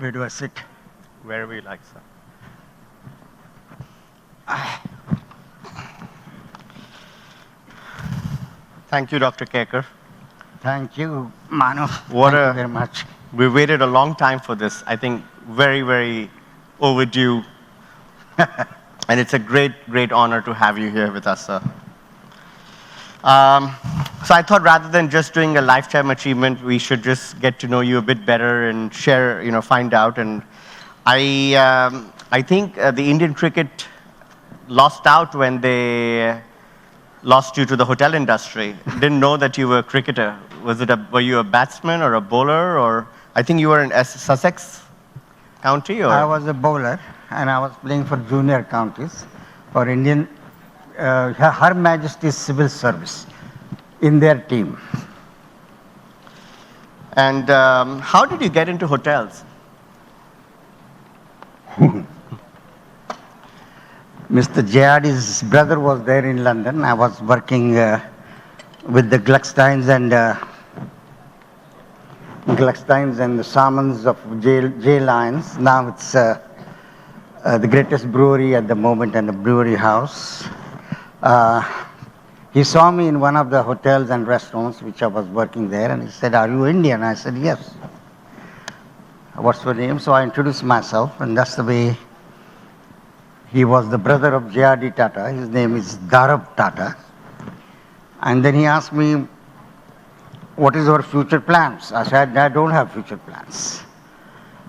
Where do I sit? Wherever you like, sir. Thank you, Dr. Kerkar. Thank you, Manu. What Thank you a, very much. we waited a long time for this. I think very, very overdue. And it's a great, great honor to have you here with us, sir. So I thought rather than just doing a lifetime achievement, we should just get to know you a bit better and share, find out. And I think the Indian cricket lost out when they lost you to the hotel industry. Didn't know that you were a cricketer. Were you a batsman or a bowler, or I think you were in Sussex County? Or? I was a bowler, and I was playing for junior counties for Indian Her Majesty's Civil Service in their team. And how did you get into hotels? Mr. Jayadi's brother was there in London. I was working with the Glucksteins and the Salmons of J Lions. Now it's the greatest brewery at the moment and the brewery house. He saw me in one of the hotels and restaurants which I was working there, and he said, "Are you Indian?" I said, "Yes." "What's your name?" So I introduced myself, and that's the way. He was the brother of J.R.D. Tata. His name is Dharab Tata. And then he asked me, "What is your future plans?" I said, "I don't have future plans."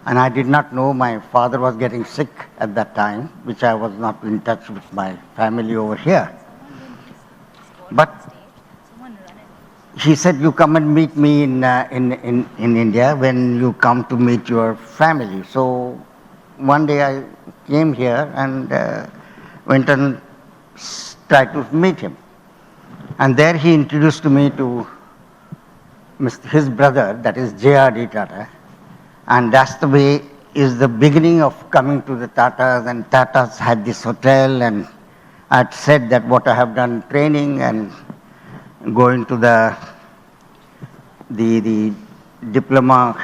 And I did not know my father was getting sick at that time, which I was not in touch with my family over here. But he said, "You come and meet me in India when you come to meet your family." So one day I came here and went and tried to meet him. And there he introduced me to his brother, that is J.R.D. Tata. And that's the way is the beginning of coming to the Tatas. And Tatas had this hotel, and I had said that what I have done training and going to the diploma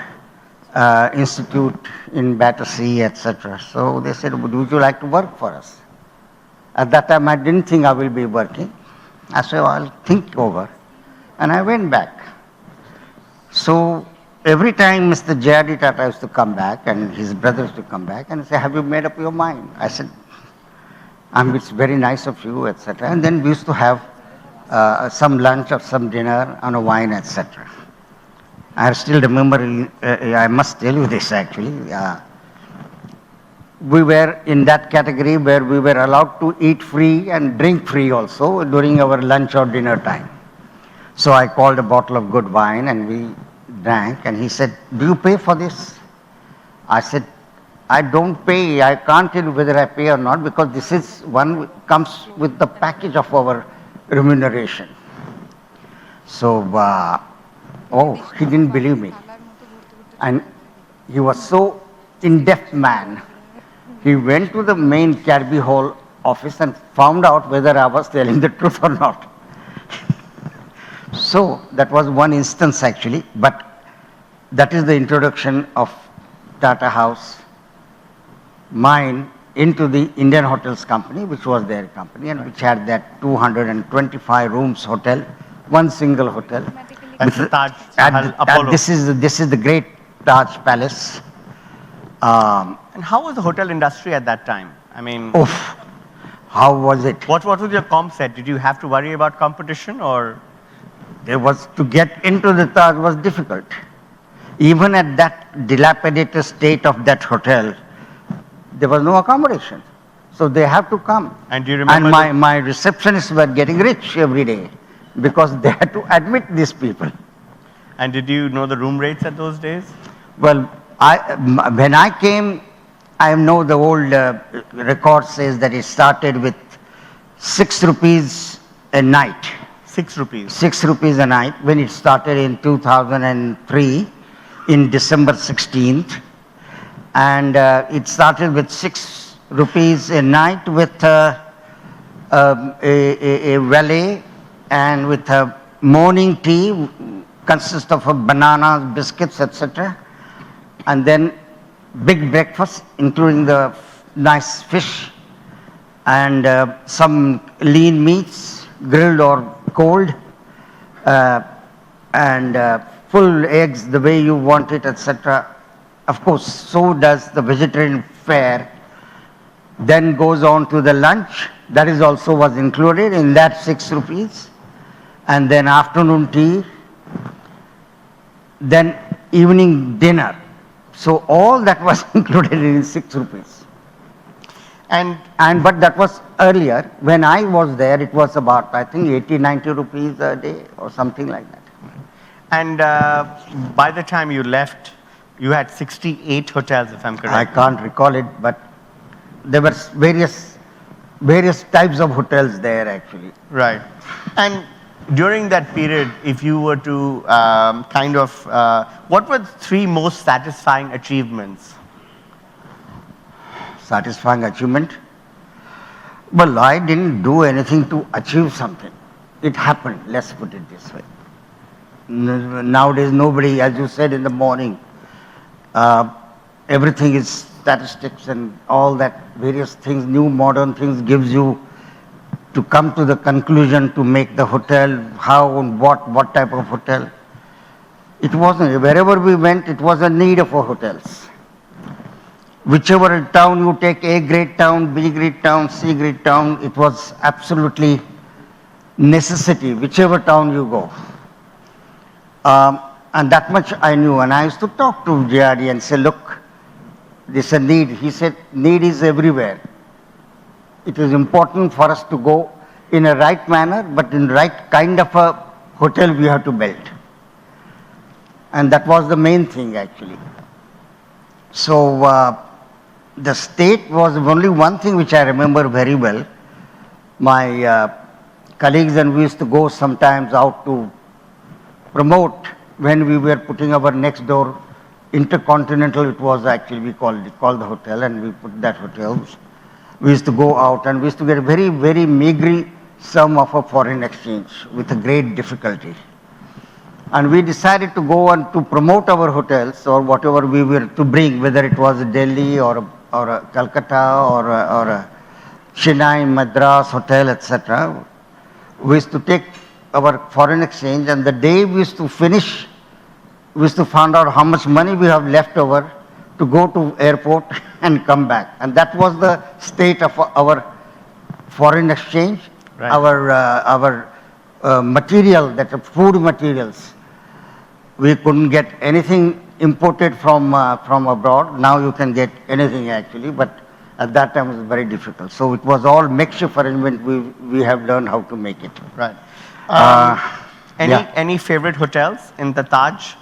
institute in Battersea, etc. So they said, "Would you like to work for us?" At that time, I didn't think I will be working. I said, "I'll think over." And I went back. So every time Mr. J.R.D. Tata used to come back, and his brothers to come back, and say, "Have you made up your mind?" I said, "It's very nice of you," etc. And then we used to have some lunch or some dinner on a wine, etc. I still remember, I must tell you this actually, we were in that category where we were allowed to eat free and drink free also during our lunch or dinner time. So I called a bottle of good wine and we drank, and he said, "Do you pay for this?" I said, "I don't pay. I can't tell you whether I pay or not, because this is one comes with the package of our remuneration." So, he didn't believe me. And he was so in-depth man. He went to the main Carby Hall office and found out whether I was telling the truth or not. So that was one instance actually, but that is the introduction of Tata House, mine, into the Indian Hotels Company, which was their company, and which had that 225 rooms hotel, one single hotel. That's the Taj Apollo. This is the great Taj Palace. And how was the hotel industry at that time? I mean, how was it? What was your comp set? Did you have to worry about competition, or? There was, to get into the Taj was difficult. Even at that dilapidated state of that hotel, there was no accommodation. So they have to come. And do you remember? And my receptionists were getting rich every day because they had to admit these people. And did you know the room rates at those days? Well, when I came, I know the old record says that it started with 6 rupees a night. 6 rupees? 6 rupees a night when it started in 2003 in December 16th. And it started with 6 rupees a night with a valet and with a morning tea, consists of bananas, biscuits, etc. And then big breakfast, including the nice fish and some lean meats, grilled or cold, uh, and full eggs the way you want it, etc. Of course, so does the vegetarian fare. Then goes on to the lunch. That is also was included in that 6 rupees. And then afternoon tea. Then evening dinner. So all that was included in 6 rupees. And But that was earlier. When I was there, it was about, I think, 80, 90 rupees a day or something like that. And by the time you left, you had 68 hotels, if I'm correct. I can't recall it, but there were various types of hotels there actually. Right. And during that period, if you were to what were the 3 most satisfying achievements? Satisfying achievement? Well, I didn't do anything to achieve something. It happened, let's put it this way. Nowadays, nobody, as you said in the morning, everything is statistics and all that various things, new modern things gives you to come to the conclusion to make the hotel, how and what type of hotel. It wasn't, wherever we went, it was a need of hotels. Whichever town you take, A grade town, B grade town, C grade town, it was absolutely necessity, whichever town you go. And that much I knew, and I used to talk to JRD and say, look, this is a need. He said, need is everywhere. It is important for us to go in a right manner, but in right kind of a hotel we have to build. And that was the main thing actually. So the state was only one thing which I remember very well. My colleagues and we used to go sometimes out to promote when we were putting our next door Intercontinental, it was actually, we called the hotel, and we put that hotel. We used to go out and we used to get a very, very meager sum of a foreign exchange with a great difficulty. And we decided to go and to promote our hotels or whatever we were to bring, whether it was Delhi or a Calcutta or a Chennai, Madras hotel, etc. We used to take our foreign exchange, and the day we used to finish, we used to find out how much money we have left over to go to airport and come back. And that was the state of our foreign exchange, right. Our material, that food materials. We couldn't get anything imported from abroad. Now you can get anything actually, but at that time it was very difficult. So it was all makeshift arrangement. We have learned how to make it. Right. Yeah. Any favorite hotels in the Taj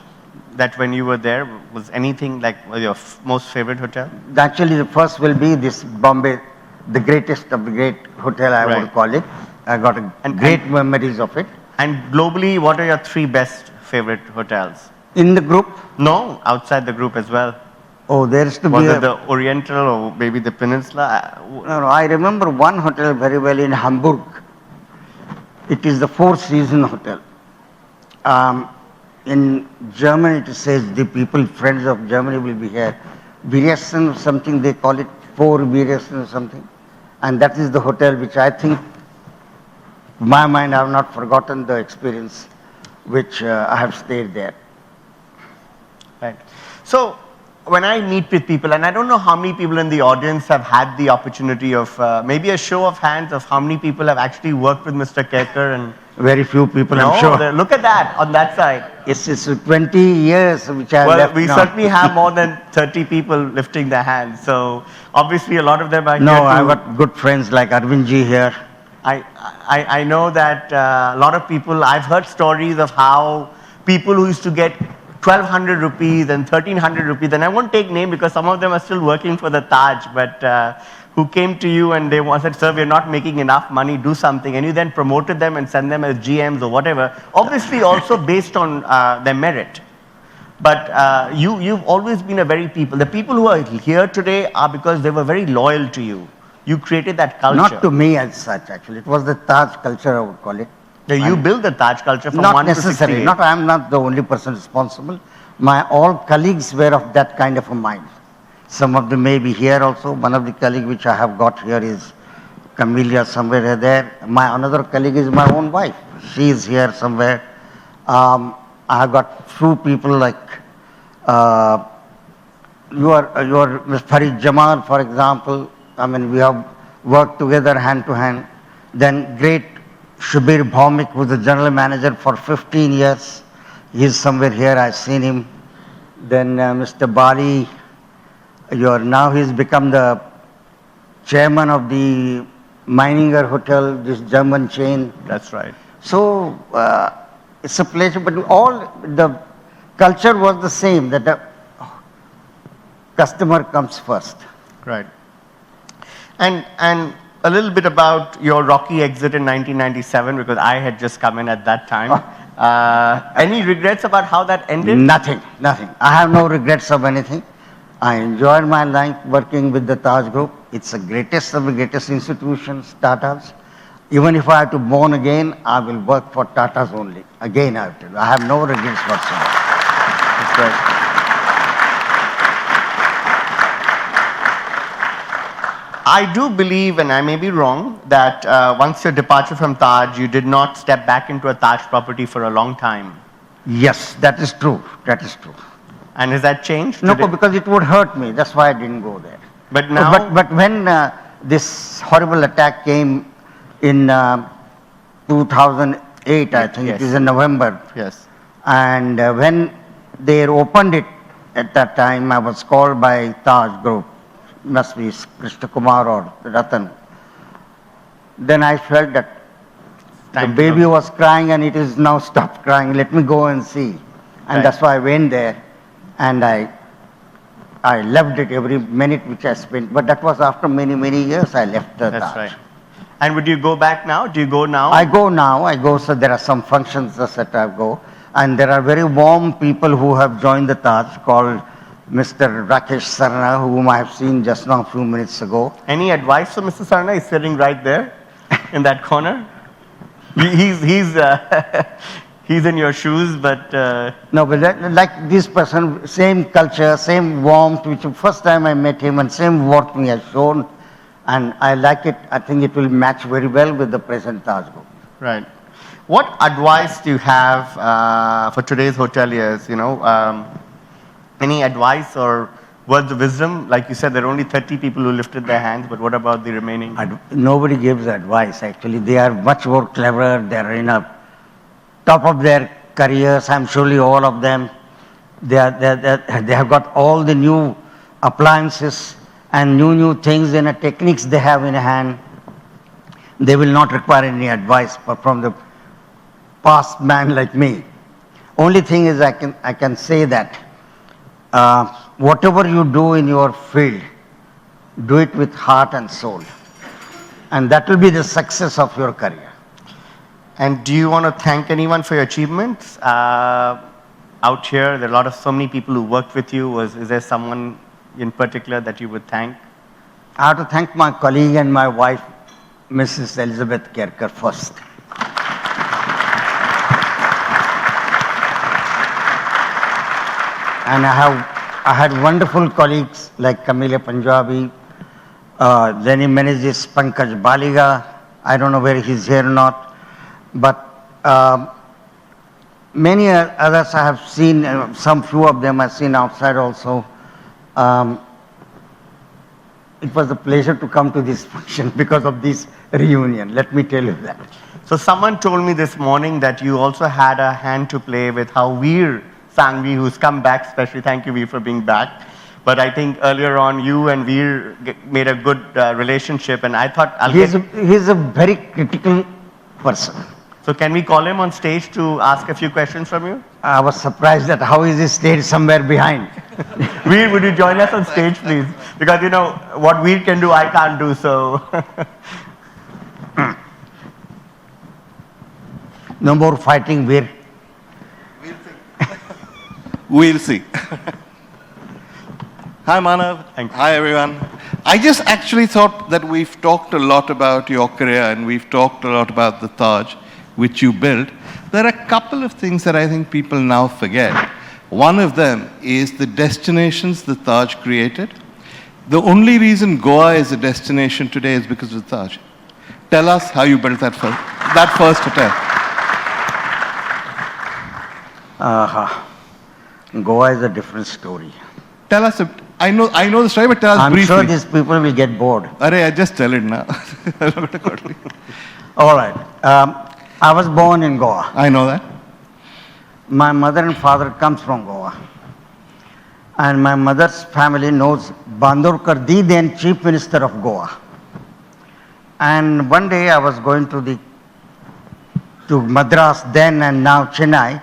that when you were there, was anything like your most favorite hotel? Actually, the first will be this Bombay, the greatest of the great hotel, I Right. would call it. I got great memories of it. And globally, what are your 3 best favorite hotels? In the group, No, outside the group as well. oh, there is to Was be it the Oriental or maybe the Peninsula? no, I remember one hotel very well in Hamburg. It is the Four Seasons Hotel. In Germany, it says the people, friends of Germany will be here. Viriasen or something, they call it Four Viriasen or something. And that is the hotel which I think, in my mind, I have not forgotten the experience which I have stayed there. Right. So when I meet with people, and I don't know how many people in the audience have had the opportunity of, maybe a show of hands of how many people have actually worked with Mr. Kerkar and Very few people, no, I'm sure. look at that on that side. It's 20 years which I Well, left we now. certainly have more than 30 people lifting their hands. So obviously a lot of them are No, here to, I've got good friends like Arvindji here. I know that a lot of people, I've heard stories of how people who used to get 1,200 rupees and 1,300 rupees, and I won't take name because some of them are still working for the Taj, but who came to you and they said, sir, we're not making enough money, do something, and you then promoted them and sent them as GMs or whatever, obviously also based on their merit. But you've always been a very the people who are here today are because they were very loyal to you. You created that culture. Not to me as such, actually. It was the Taj culture, I would call it. You built the Taj culture from Not 1 to necessarily. 68. Not, I am not the only person responsible. All colleagues were of that kind of a mind. Some of them may be here also. One of the colleagues which I have got here is Camellia, somewhere there. My another colleague is my own wife. She is here somewhere. I have got few people like your Ms. Farid Jamal, for example. I mean, we have worked together hand to hand. Then great Shubir Bhaumik, who was the general manager for 15 years. He is somewhere here. I've seen him. Then Mr. Bali, now he's become the chairman of the Meininger Hotel, this German chain. That's right. So it's a pleasure, but all the culture was the same, that the customer comes first. Right. And a little bit about your rocky exit in 1997, because I had just come in at that time. Any regrets about how that ended? Nothing, nothing. I have no regrets of anything. I enjoyed my life working with the Taj Group. It's the greatest of the greatest institutions, Tatas. Even if I have to born again, I will work for Tatas only. Again, I have to. I have no regrets whatsoever. That's right. I do believe, and I may be wrong, that once your departure from Taj, you did not step back into a Taj property for a long time. Yes, that is true. That is true. And has that changed? No, because it would hurt me. That's why I didn't go there. But now? But when this horrible attack came in 2008, I think Yes. it is in November. Yes. And when they opened it at that time, I was called by Taj Group. Must be Krishna Kumar or Ratan. Then I felt that the baby was crying and it is now stopped crying. Let me go and see. And Right. that's why I went there. And I loved it every minute which I spent. But that was after many, many years I left the That's Taj. right. And would you go back now? Do you go now? I go now, so there are some functions that I go. And there are very warm people who have joined the Taj called Mr. Rakesh Sarna, whom I have seen just now a few minutes ago. Any advice for Mr. Sarna? He's sitting right there in that corner. He's he's in your shoes, but... No, but like this person, same culture, same warmth, which the first time I met him, and same warmth he has shown. And I like it. I think it will match very well with the present Taj Group. Right. What advice do you have for today's hoteliers? Any advice or words of wisdom? Like you said, there are only 30 people who lifted their hands, but what about the remaining? Nobody gives advice, actually. They are much more clever. They are in a top of their careers. I'm surely all of them. They have got all the new appliances and new things and techniques they have in hand. They will not require any advice from the past man like me. Only thing is I can say that whatever you do in your field, do it with heart and soul. And that will be the success of your career. And do you want to thank anyone for your achievements out here? There are so many people who worked with you. Is there someone in particular that you would thank? I have to thank my colleague and my wife, Mrs. Ajit Kerkar, first. And I had wonderful colleagues like Camellia Punjabi, then he manages Pankaj Baliga. I don't know whether he's here or not, but many others I have seen, some few of them I've seen outside also. It was a pleasure to come to this function because of this reunion, let me tell you that. So someone told me this morning that you also had a hand to play with how Veer Sangvi, who's come back, especially thank you Veer for being back. But I think earlier on you and Veer made a good relationship, and I thought he's a very critical person. So can we call him on stage to ask a few questions from you? I was surprised that how is he stayed somewhere behind. Veer, would you join us on stage, please? Because what Veer can do, I can't do, so. No more fighting, Veer. We'll see. Hi, Manav. Thank you. Hi, everyone. I just actually thought that we've talked a lot about your career and we've talked a lot about the Taj, which you built. There are a couple of things that I think people now forget. One of them is the destinations the Taj created. The only reason Goa is a destination today is because of the Taj. Tell us how you built that first hotel. Goa is a different story. Tell us, I know the story, but tell us I'm briefly. sure these people will get bored. I just tell it now. All right. I was born in Goa. I know that. My mother and father comes from Goa. And my mother's family knows Bandurkar, the then Chief Minister of Goa. And one day I was going to Madras then and now Chennai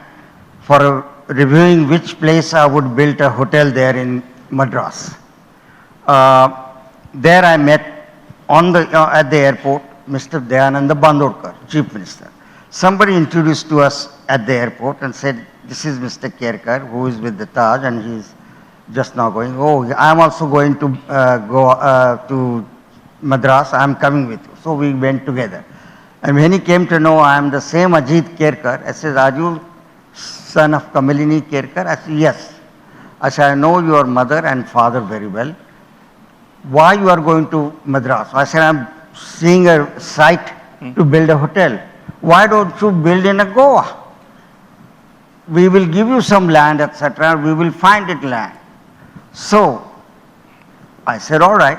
for reviewing which place I would build a hotel there in Madras. There I met at the airport Mr. Dayananda Bandurkar, Chief Minister. Somebody introduced to us at the airport and said, this is Mr. Kerkar who is with the Taj and he's just now going, oh, I'm also going to go to Madras, I'm coming with you. So we went together. And when he came to know I am the same Ajit Kerkar, I said, are you son of Kamalini Kerkar? I said, yes. I said, I know your mother and father very well. Why you are going to Madras? I said, I'm seeing a site to build a hotel. Why don't you build in a Goa? We will give you some land, etc. We will find it land. So I said, all right.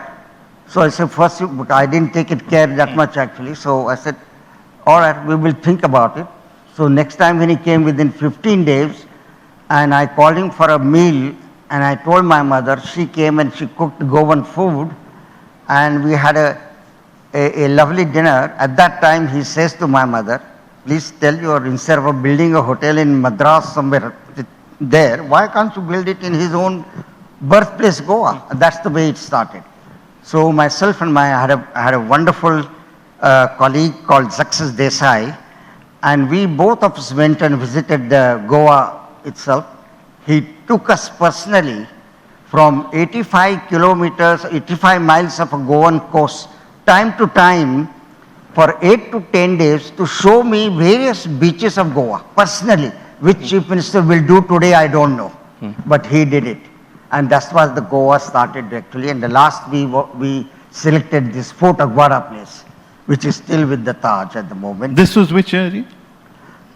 So I said, first, I didn't take it care that much actually. So I said, all right, we will think about it. So next time when he came within 15 days, and I called him for a meal, and I told my mother, she came and she cooked Goan food, and we had a lovely dinner. At that time, he says to my mother, please tell your, instead of building a hotel in Madras somewhere there, why can't you build it in his own birthplace, Goa? That's the way it started. So myself and I had a wonderful colleague called Success Desai, and we both of us went and visited Goa itself. He took us personally from 85 kilometers, 85 miles of a Goan coast, time to time, for 8 to 10 days to show me various beaches of Goa, personally. Which Chief Minister will do today, I don't know. But he did it. And that's why the Goa started actually. And the last we selected this Fort Aguada place, which is still with the Taj at the moment. This was which year?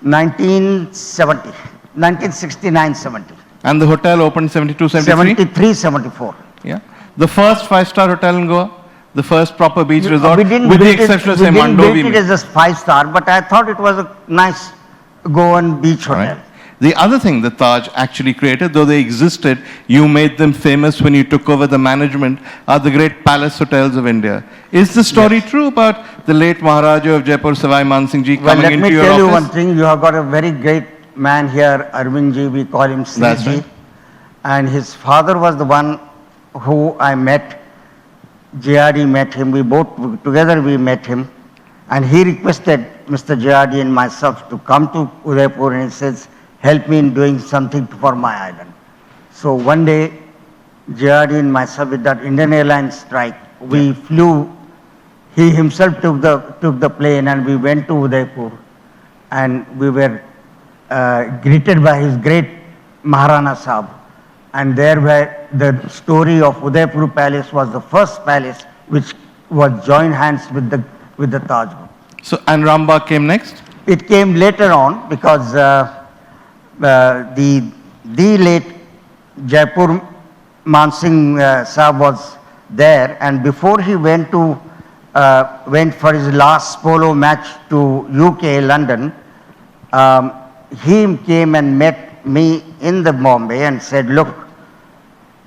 1970, 1969-70. And the hotel opened 72, 73? 73-74. Yeah. The first 5-star hotel in Goa? The first proper beach resort? We didn't with the build exception of, we say, didn't build Mandovi. it as a 5-star, but I thought it was a nice Goan beach hotel. Right. The other thing the Taj actually created, though they existed, you made them famous when you took over the management, are the great palace hotels of India. Is the story true about the late Maharaja of Jaipur, Savai Mansingh Ji, coming into your office? Well, let me tell you one thing. You have got a very great man here, Arvind Ji, we call him Sri That's Ji. right. And his father was the one who I met. JRD met him. We both, together we met him. And he requested Mr. JRD and myself to come to Udaipur, and he says, help me in doing something for my island. So one day, JRD and myself with that Indian Airlines strike, we flew, he himself took the plane and we went to Udaipur, and we were greeted by his great Maharana Sahib. And there where the story of Udaipur Palace was the first palace which was joined hands with the Taj Group. So, and Rambagh came next? It came later on because the late Jaipur Mansingh Sahib was there, and before he went for his last polo match to UK, London, he came and met me in the Bombay and said, look,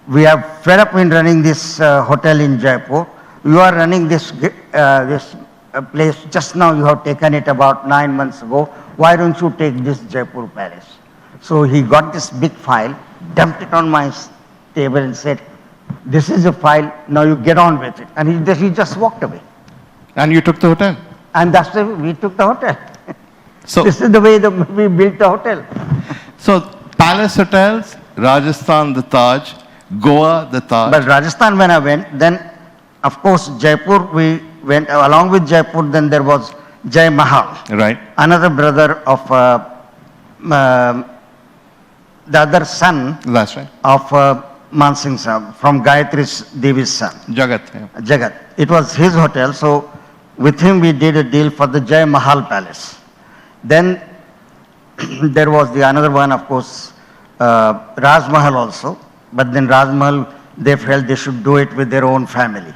we are fed up in running this hotel in Jaipur. You are running this place, just now you have taken it about 9 months ago. Why don't you take this Jaipur Palace? So he got this big file, dumped it on my table and said, this is a file, now you get on with it. And he just walked away. And you took the hotel? And that's the way we took the hotel. So this is the way we built the hotel. So palace hotels, Rajasthan, the Taj, Goa, the Taj. But Rajasthan when I went, then of course Jaipur, we went along with Jaipur, then there was Jai Mahal. Right. Another brother of the other son That's right. of Mansingh Sahib, from Gayatri Devi's son, Jagat. Yeah. Jagat. It was his hotel, so with him we did a deal for the Jai Mahal Palace. Then there was the another one, of course, Raj Mahal also, but then Raj Mahal, they felt they should do it with their own family.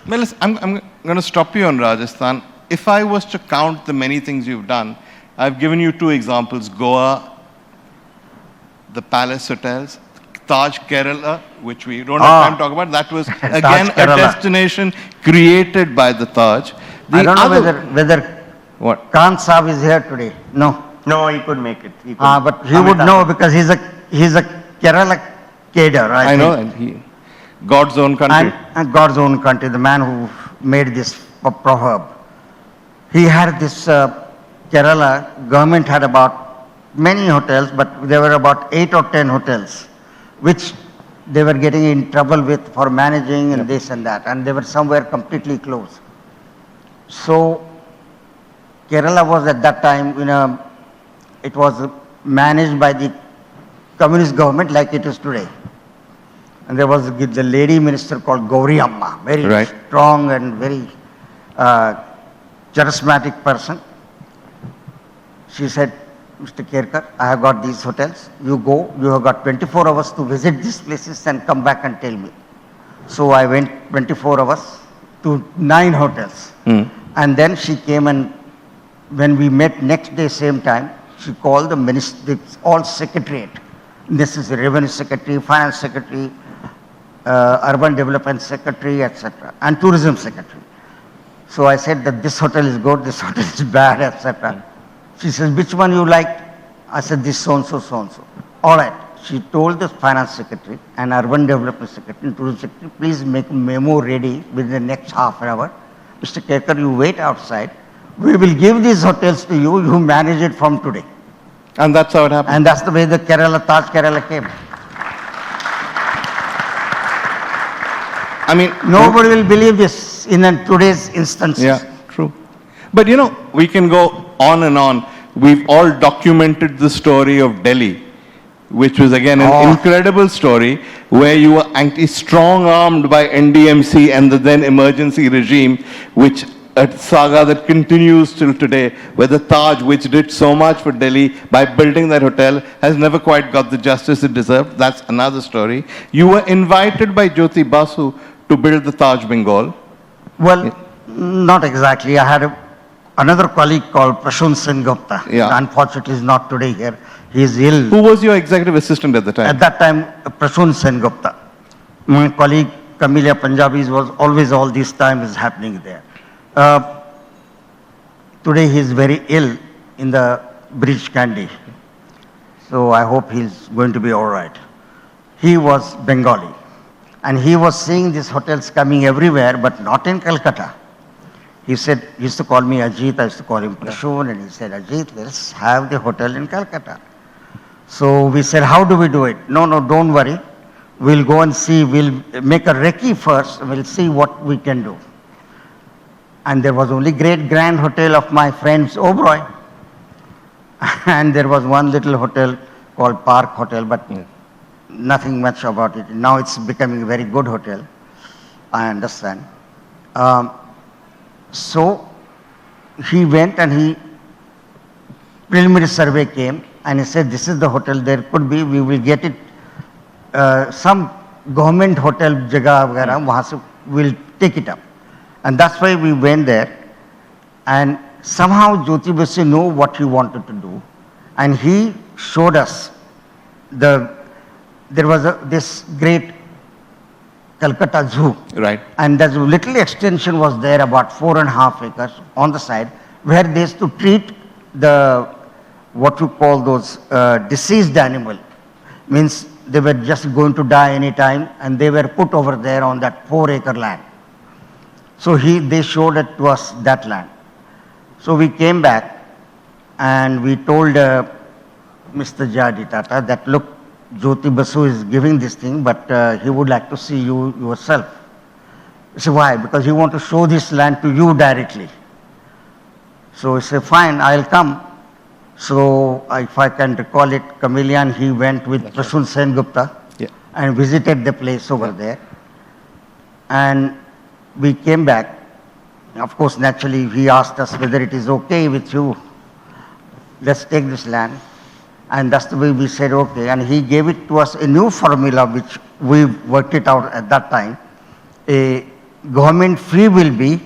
Well, I'm going to stop you on Rajasthan. If I was to count the many things you've done, I've given you two examples, Goa, the Palace Hotels, Taj Kerala, which we don't have time to talk about. That was, again, a destination created by the Taj. I don't know whether What? Khan Saab is here today. No. No, he could make it. He could. But he would know because he's a Kerala cadre, I know, think. and God's own country. And God's own country, the man who made this proverb. He had this Kerala, government had about many hotels, but there were about 8 or 10 hotels, which they were getting in trouble with for managing and this and that, and they were somewhere completely closed. So Kerala was at that time, it was managed by the communist government like it is today. And there was the lady minister called Gauri Amma, very strong and very charismatic person. She said, Mr. Kerkar, I have got these hotels. You go, you have got 24 hours to visit these places and come back and tell me. So I went 24 hours to 9 hotels. And then she came, and when we met next day, same time, she called the minister, all secretariat. This is the revenue secretary, finance secretary, urban development secretary, etc., and tourism secretary. So I said that this hotel is good, this hotel is bad, etc. She says, which one you like? I said, this so-and-so, so-and-so. All right. She told the finance secretary and urban development secretary and tourism secretary, please make a memo ready within the next half an hour. Mr. Kerkar, you wait outside. We will give these hotels to you. You manage it from today. And that's how it happened. And that's the way the Taj Kerala came. I mean, nobody will believe this in today's instances. Yeah, true. But we can go on and on. We've all documented the story of Delhi, which was again an incredible story where you were strong-armed by NDMC and the then emergency regime, which a saga that continues till today, where the Taj, which did so much for Delhi by building that hotel, has never quite got the justice it deserved. That's another story. You were invited by Jyoti Basu to build the Taj Bengal. Well, not exactly. I had another colleague called Prashun Sengupta. Unfortunately, he's not today here. He is ill. Who was your executive assistant at the time? At that time, Prashun Sengupta. My colleague Camellia Punjabis was always all this time is happening there. Today he is very ill in the British Candy. So I hope he's going to be all right. He was Bengali. And he was seeing these hotels coming everywhere, but not in Calcutta. He said, he used to call me Ajit, I used to call him Prashun, and he said, Ajit, let's have the hotel in Calcutta. So we said, how do we do it? No, don't worry. We'll go and see, we'll make a recce first, we'll see what we can do. And there was only great grand hotel of my friends Oberoi. And there was one little hotel called Park Hotel, but nothing much about it. Now it's becoming a very good hotel, I understand. So he went and preliminary survey came and he said, this is the hotel, there could be, we will get it, some government hotel jaga vagara, wahan se we'll take it up. And that's why we went there, and somehow Jyoti Basu knew what he wanted to do, and he showed us there was this great Calcutta Zoo. Right. And that little extension was there, about 4.5 acres on the side, where they used to treat what you call those deceased animal. Means they were just going to die any time, and they were put over there on that 4-acre land. So they showed it to us, that land. So we came back and we told Mr. Jadi Tata that, look, Jyoti Basu is giving this thing, but he would like to see you yourself. He said, why? Because he wants to show this land to you directly. So he said, fine, I'll come. So if I can recall it, Chameleon, he went with Prashun Sengupta. Yeah. and visited the place over there. And we came back. Of course, naturally, he asked us whether it is okay with you. Let's take this land. And that's the way we said okay. And he gave it to us a new formula, which we worked it out at that time. A government fee will be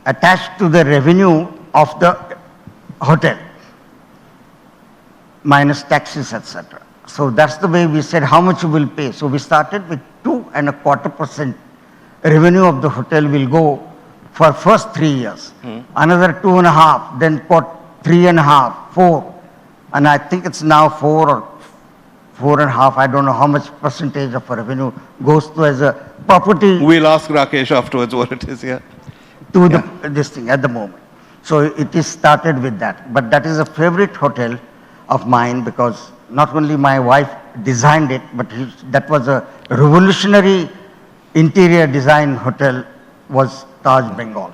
attached to the revenue of the hotel, minus taxes, etc. So that's the way we said how much you will pay. So we started with 2.25% revenue of the hotel will go for first 3 years. Another 2.5, then for 3.5, 4. And I think it's now 4 or 4.5. I don't know how much percentage of revenue goes to as a property. We'll ask Rakesh afterwards what it is, yeah. To this thing at the moment. So it is started with that. But that is a favorite hotel of mine because not only my wife designed it, but that was a revolutionary interior design hotel was Taj Bengal.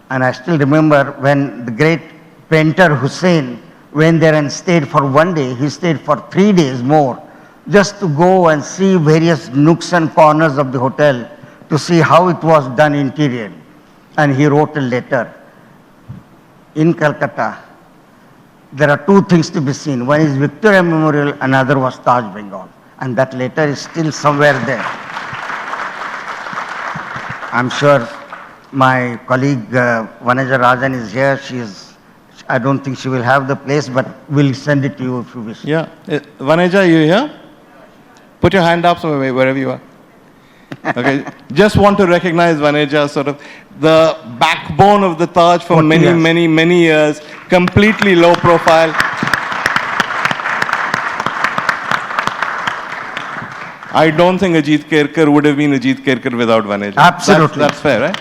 And I still remember when the great painter Hussein went there and stayed for 1 day, he stayed for 3 days more just to go and see various nooks and corners of the hotel to see how it was done interior. And he wrote a letter. In Calcutta, there are 2 things to be seen. One is Victoria Memorial, another was Taj Bengal. And that letter is still somewhere there. I'm sure my colleague Vanaja Rajan is here. I don't think she will have the place, but we'll send it to you if you wish. Yeah. Vaneja, you here? Put your hand up somewhere, wherever you are. Okay. Just want to recognize Vaneja, sort of the backbone of the Taj for many years, completely low profile. I don't think Ajit Kerkar would have been Ajit Kerkar without Vaneja. Absolutely. That's fair, right?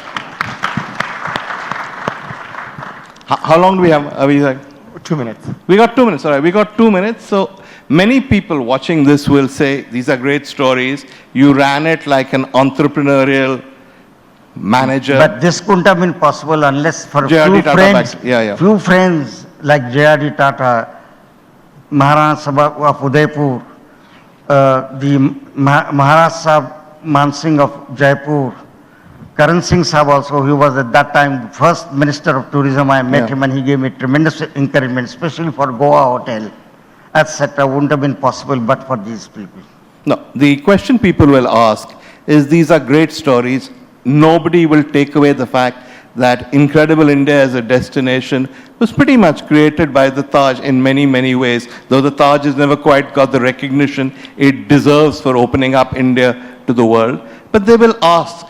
How long do we have? Are we like 2 minutes. We got 2 minutes, all right. We got 2 minutes. So many people watching this will say, these are great stories. You ran it like an entrepreneurial manager. But this couldn't have been possible unless for a J.R.D. few Tata friends, back. few friends like J.R.D. Tata, Maharaj Sabha of Udaipur, the Maharaj Sahab Man Singh of Jaipur, Karan Singh Sahab also, he was at that time first Minister of Tourism. I met him and he gave me tremendous encouragement, especially for Goa Hotel, etc. Wouldn't have been possible but for these people. No, the question people will ask is these are great stories. Nobody will take away the fact that Incredible India as a destination was pretty much created by the Taj in many ways, though the Taj has never quite got the recognition it deserves for opening up India to the world. But they will ask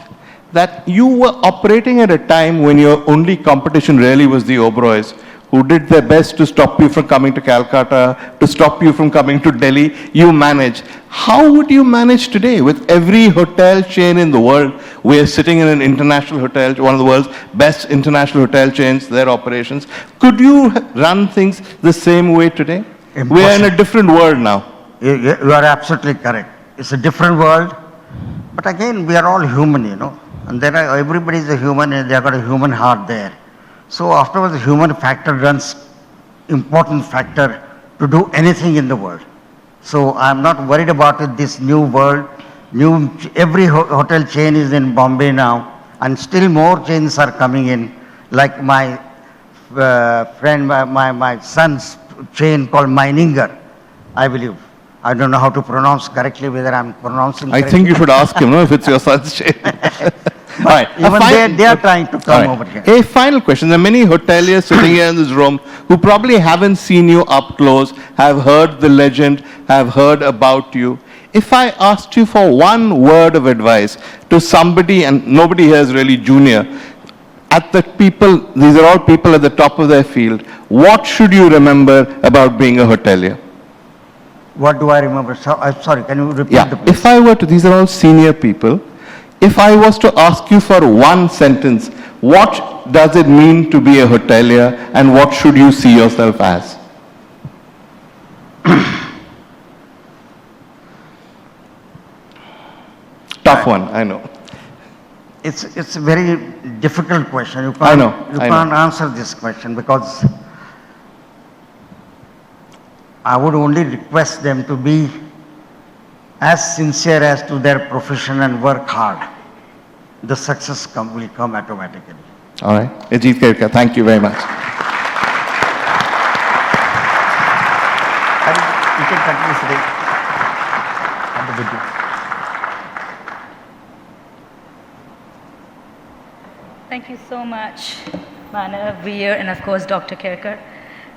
that you were operating at a time when your only competition really was the Oberois, who did their best to stop you from coming to Calcutta, to stop you from coming to Delhi. You managed. How would you manage today with every hotel chain in the world? We are sitting in an international hotel, one of the world's best international hotel chains, their operations. Could you run things the same way today? Impossible. We are in a different world now. You are absolutely correct. It's a different world. But again, we are all human, you know. And everybody is a human and they've got a human heart there. So afterwards, the human factor runs important factor to do anything in the world. So I'm not worried about it, this new world. Every hotel chain is in Bombay now, and still more chains are coming in. Like my friend, my son's chain called Meininger, I believe. I don't know how to pronounce correctly, whether I'm pronouncing correctly. I think you should ask him, no, if it's your son's chain. All right. Even they are trying to come over here. A final question. There are many hoteliers sitting here in this room who probably haven't seen you up close, have heard the legend, have heard about you. If I asked you for one word of advice to somebody, and nobody here is really junior, these are all people at the top of their field, what should you remember about being a hotelier? What do I remember? Sorry, can you repeat the place? If I were to, these are all senior people, if I was to ask you for one sentence, what does it mean to be a hotelier and what should you see yourself as? Tough one, I know. It's a very difficult question. You can't answer this question because I would only request them to be as sincere as to their profession and work hard, the success will come automatically. All right. Ajit Kerkar, thank you very much. You can continue today on the video. Thank you so much, Manav, Veer, and of course, Dr. Kerkar.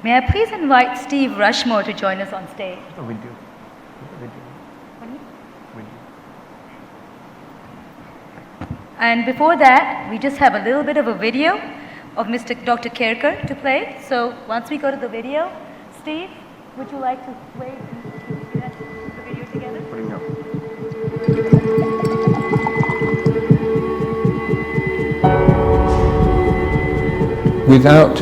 May I please invite Steve Rushmore to join us on stage? The video. And before that, we just have a little bit of a video of Dr. Kerkar to play. So once we go to the video, Steve, would you like to play the video together? Putting up. Without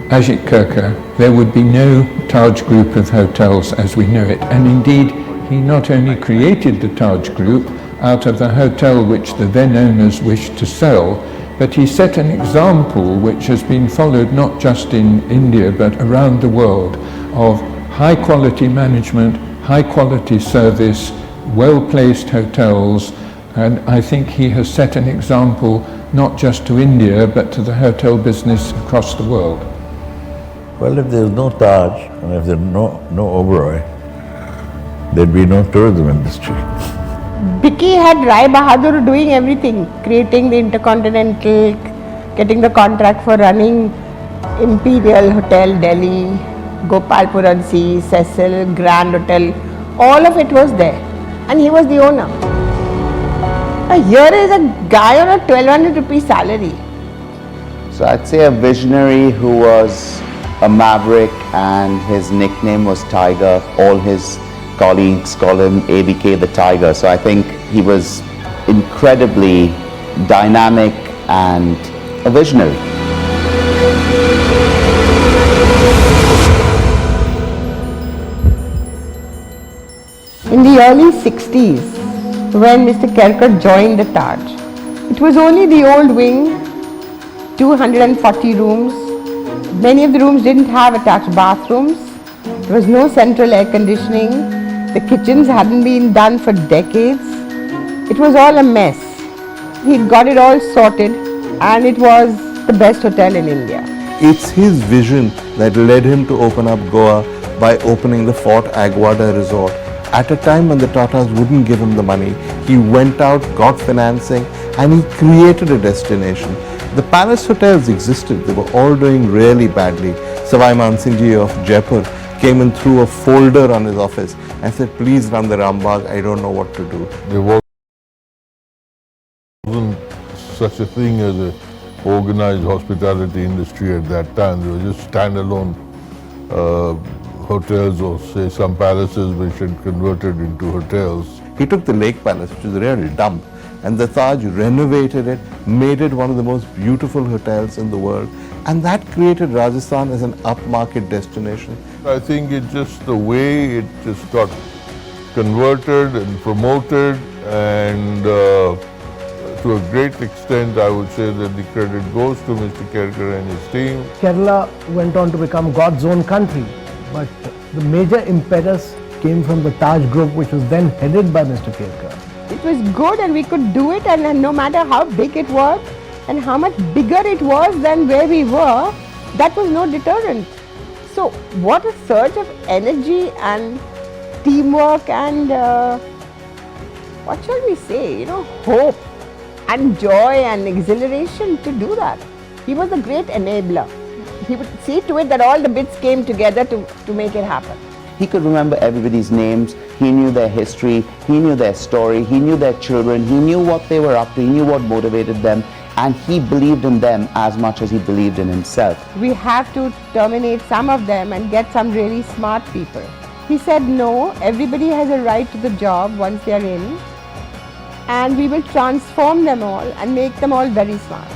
Ajit Kerkar, there would be no Taj Group of hotels as we know it. And indeed, he not only created the Taj Group out of the hotel which the then owners wished to sell, but he set an example which has been followed not just in India but around the world of high quality management, high quality service, well-placed hotels, and I think he has set an example not just to India but to the hotel business across the world. Well, if there's no Taj and if there's no Oberoi, there'd be no tourism industry. Vicky had Rai Bahadur doing everything, creating the Intercontinental, getting the contract for running Imperial Hotel Delhi, Gopalpuram Sea, Cecil, Grand Hotel, all of it was there, and he was the owner. Here is a guy on a 1200 rupee salary. So I'd say a visionary who was a maverick, and his nickname was Tiger. All his colleagues call him ABK the Tiger. So I think he was incredibly dynamic and a visionary. In the early 60s, when Mr. Kerkar joined the Taj, it was only the old wing, 240 rooms. Many of the rooms didn't have attached bathrooms. There was no central air conditioning. The kitchens hadn't been done for decades. It was all a mess. He got it all sorted, and it was the best hotel in India. It's his vision that led him to open up Goa by opening the Fort Aguada resort. At a time when the Tatas wouldn't give him the money, he went out, got financing, and he created a destination. The palace hotels existed, they were all doing really badly. Savai Mansingh Ji of Jaipur came and threw a folder on his office and said, please run the Rambagh, I don't know what to do. There wasn't such a thing as an organized hospitality industry at that time. There were just standalone hotels, or say some palaces which had converted into hotels. He took the Lake Palace, which was a real dump, and the Taj renovated it, made it one of the most beautiful hotels in the world, and that created Rajasthan as an upmarket destination. I think it's just the way it just got converted and promoted, and to a great extent I would say that the credit goes to Mr. Kerkar and his team. Kerala went on to become God's own country, but the major impetus came from the Taj Group, which was then headed by Mr. Kerkar. It was good, and we could do it, and no matter how big it was and how much bigger it was than where we were, that was no deterrent. So what a surge of energy and teamwork and what shall we say, hope and joy and exhilaration to do that. He was a great enabler. He would see to it that all the bits came together to make it happen. He could remember everybody's names, he knew their history, he knew their story, he knew their children, he knew what they were up to, he knew what motivated them, and he believed in them as much as he believed in himself. We have to terminate some of them and get some really smart people. He said no, everybody has a right to the job once they are in, and we will transform them all and make them all very smart.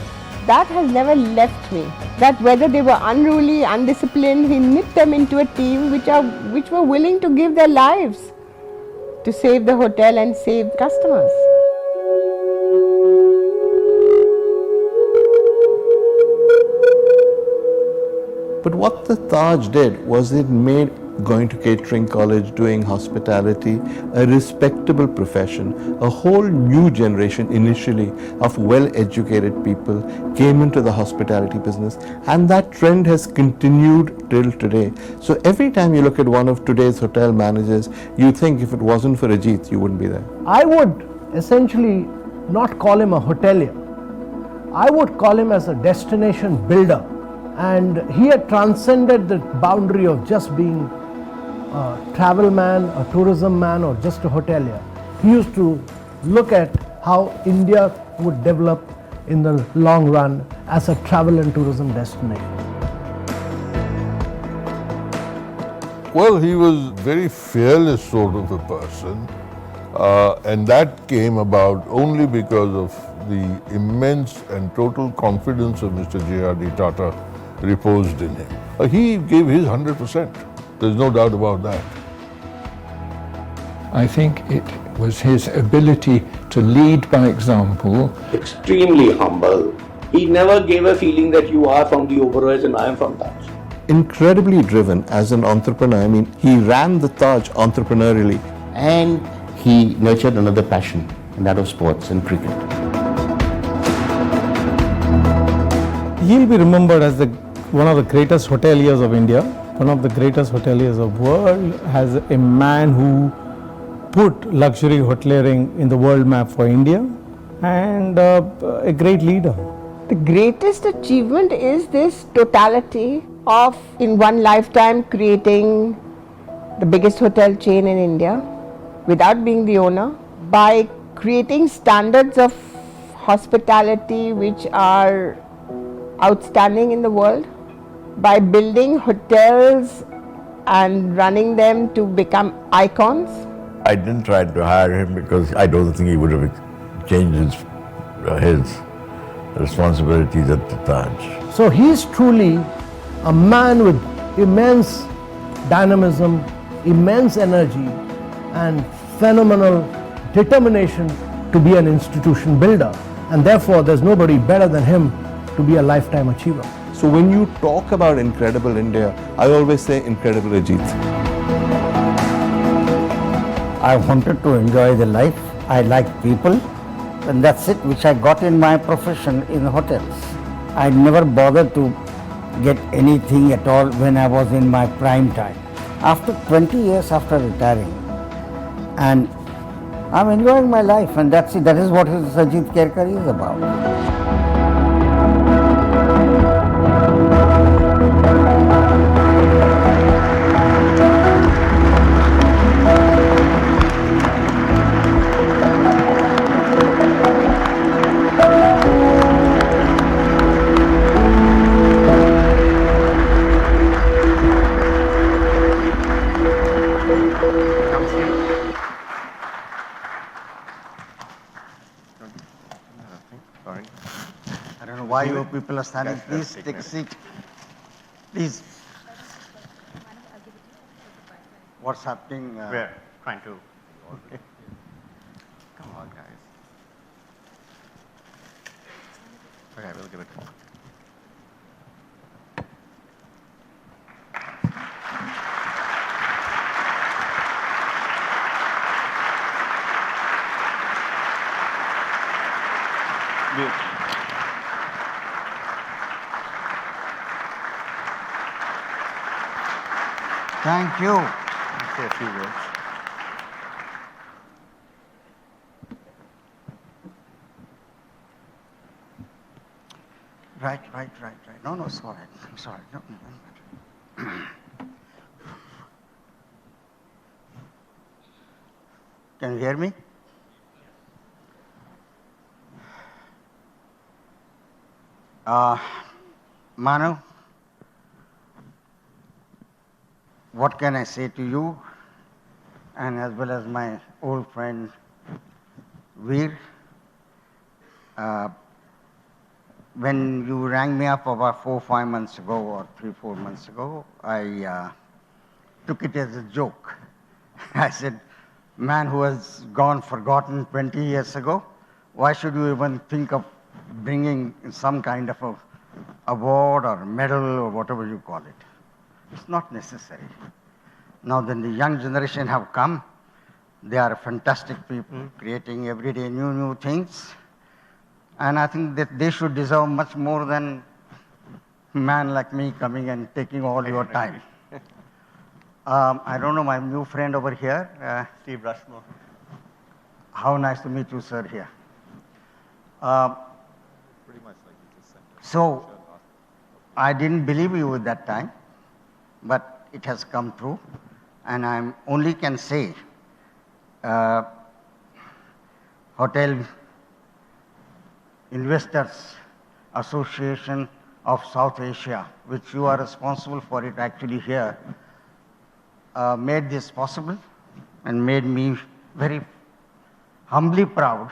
That has never left me. That whether they were unruly, undisciplined, he knit them into a team which were willing to give their lives to save the hotel and save customers. But what the Taj did was it made going to catering college, doing hospitality, a respectable profession. A whole new generation initially of well-educated people came into the hospitality business, and that trend has continued till today. So every time you look at one of today's hotel managers, you think if it wasn't for Ajit, you wouldn't be there. I would essentially not call him a hotelier. I would call him as a destination builder. And he had transcended the boundary of just being a travel man, a tourism man, or just a hotelier. He used to look at how India would develop in the long run as a travel and tourism destination. Well, he was very fearless sort of a person, and that came about only because of the immense and total confidence of Mr. J.R.D. Tata reposed in him. He gave his 100%. There's no doubt about that. I think it was his ability to lead by example. Extremely humble. He never gave a feeling that you are from the Oberois and I am from Taj. Incredibly driven as an entrepreneur. I mean, he ran the Taj entrepreneurially. And he nurtured another passion, and that was sports and cricket. He'll be remembered as one of the greatest hoteliers of India, one of the greatest hoteliers of the world, as a man who put luxury hoteliering in the world map for India, and a great leader. The greatest achievement is this totality of, in one lifetime, creating the biggest hotel chain in India without being the owner, by creating standards of hospitality which are outstanding in the world, by building hotels and running them to become icons. I didn't try to hire him because I don't think he would have changed his responsibilities at the Taj. So he's truly a man with immense dynamism, immense energy, and phenomenal determination to be an institution builder. And therefore, there's nobody better than him to be a lifetime achiever. So when you talk about incredible India, I always say incredible Ajit. I wanted to enjoy the life. I like people, and that's it, which I got in my profession in hotels. I never bothered to get anything at all when I was in my prime time. After 20 years after retiring, and I'm enjoying my life, and that's it. That is what Ajit Kerkar is about. I don't know why you people are standing. Please take a seat. Please. What's happening? We're trying to. Come on, guys. Okay, we'll give it. Thank you. Say a few words. Right. No, sorry. I'm sorry. No. Can you hear me? Manu, what can I say to you, and as well as my old friend Veer? When you rang me up about 4 or 5 months ago, or 3 or 4 months ago, I took it as a joke. I said, man who has gone forgotten 20 years ago, why should you even think of bringing some kind of a award or medal or whatever you call it? It's not necessary. Now then the young generation have come. They are fantastic people, creating every day new things. And I think that they should deserve much more than a man like me coming and taking all your time. I don't know, my new friend over here. Steve Rushmore. How nice to meet you, sir, here. So, I didn't believe you at that time, but it has come true. And I only can say, Hotel Investors Association of South Asia, which you are responsible for it actually here, made this possible and made me very humbly proud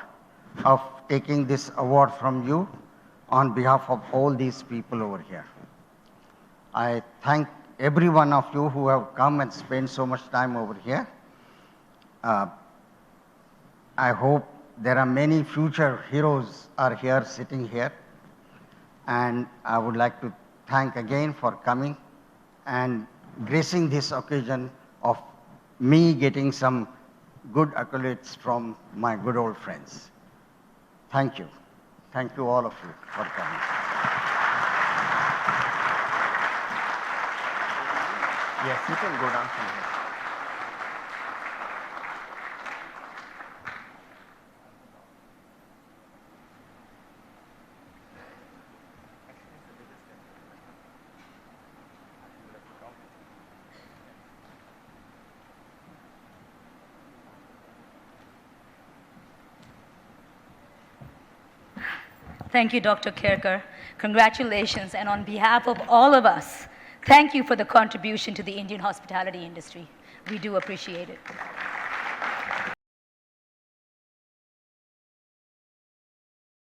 of taking this award from you on behalf of all these people over here. I thank every one of you who have come and spent so much time over here. I hope there are many future heroes are here, sitting here. And I would like to thank again for coming and gracing this occasion of me getting some good accolades from my good old friends. Thank you. Thank you all of you for coming. Yes, you can go down from here. Thank you, Dr. Kerkar. Congratulations, and on behalf of all of us, thank you for the contribution to the Indian hospitality industry. We do appreciate it.